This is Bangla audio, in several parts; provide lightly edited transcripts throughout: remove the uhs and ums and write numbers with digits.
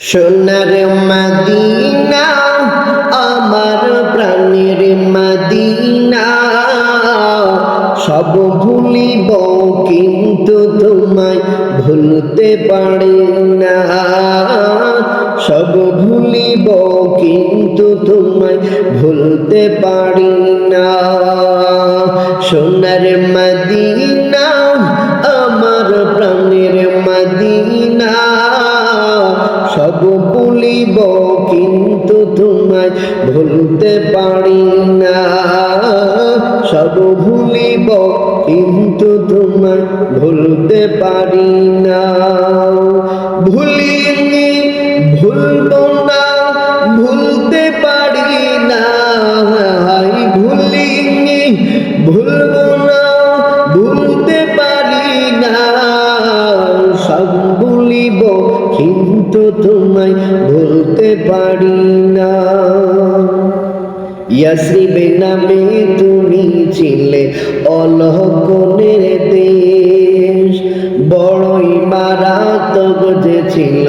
সোনার মদিনা আমার প্রাণের মদিনা, সব ভুলিব কিন্তু তোমায় ভুলতে পারি না। সব ভুলিব কিন্তু তোমায় ভুলতে পারি না। সোনার মদিনা আমার প্রাণের মদিনা, সব ভুলিব কিন্তু তোমায় ভুলতে পারি না। সব ভুলিব কিন্তু তোমায় ভুলতে পারি না। ভুলিনি ভুলব না, ভুলতে পারি না। ভুলিনি ভুলব না, ভুলতে পারি না। সব ভুলিব কিন্তু তোমায় ভুলতে পারি না। ইয়াসরিব নামে তুমি ছিলে অলকনের দেশ, বড়ই মারাত্মক যে ছিল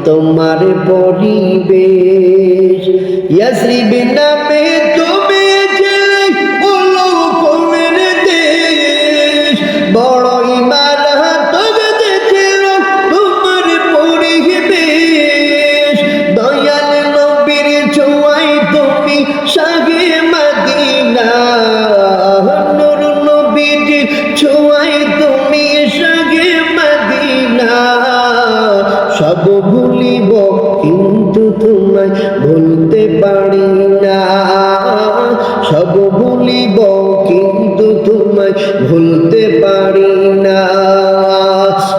তোমার পরিবেশ। ইয়াসরিব নামে তুমি ছিলে অলকনের দেশ, বড়ই মারাত্মক যে ছিল তোমার পরিবেশ। দয়াল নবীর ছোঁয়ায় তুমি শাহে মদিনা, নূর নবীর ছোঁয়ায় তুমি শাহে মদিনা। সব ভুলিব কিন্তু তোমায় ভুলতে পারি না। সব ভুলিব কিন্তু তোমায় ভুলতে পারি না।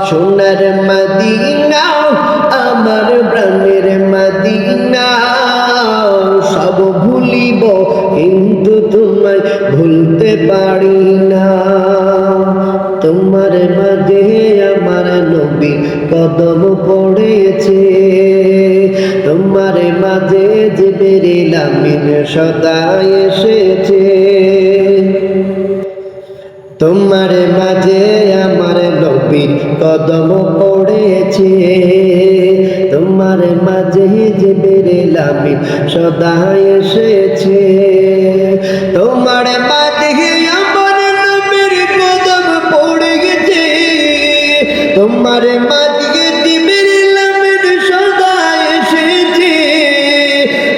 সোনার মদিনা আমার প্রাণের মদিনা, সব ভুলিব কিন্তু তোমায় ভুলতে পারি না। তোমার মাঝে আমার নবী কদম পড়েছে, তোমার মাঝে জিবরিল আমিন সদা এসেছে। তোমার মাঝে আমার নবীর কদম পড়েছে, তোমার মাঝে জিবরিল আমিন সদা এসেছে। তোমার মাঝে আমার নবীর কদম পড়েছে, তোমার মাঝে জিবরিল আমিন সদা এসেছে।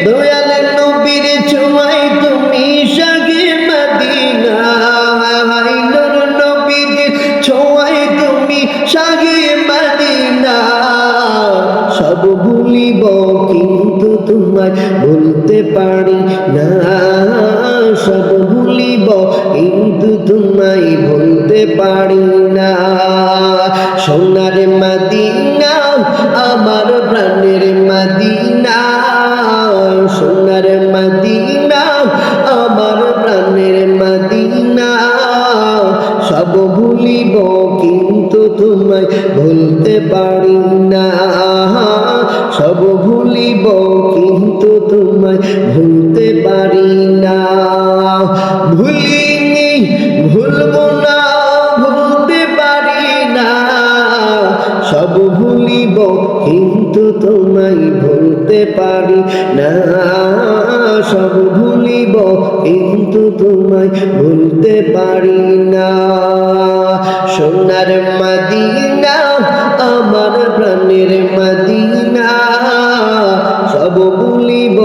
দয়াল নবীর ছোঁয়ায় তুমি শাহে মদিনা, ছোঁয়ায় তুমি শাহে মদিনা। সব ভুলিব কিন্তু তোমায় ভুলতে পারি না। সব ভুলিব কিন্তু তোমায় ভুলতে পারি না। সোনার মদিনা আমার প্রাণের মদিনা, সোনার মদিনা আমার প্রাণের মদিনা। সব ভুলিব কিন্তু তোমায় ভুলতে পারি না। সব ভুলিব কিন্তু তোমায় ভুলতে পারি না। ভুলিনি ভুলব না, ভুলতে পারি না। সব ভুলিব কিন্তু তোমায় ভুলতে পারি না। সব ভুলিব কিন্তু তোমায় ভুলতে পারি না। সোনার মদিনা আমার প্রাণের মদিনা, সব ভুলিব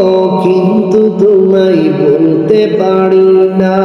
কিন্তু তোমায় ভুলতে পারি না।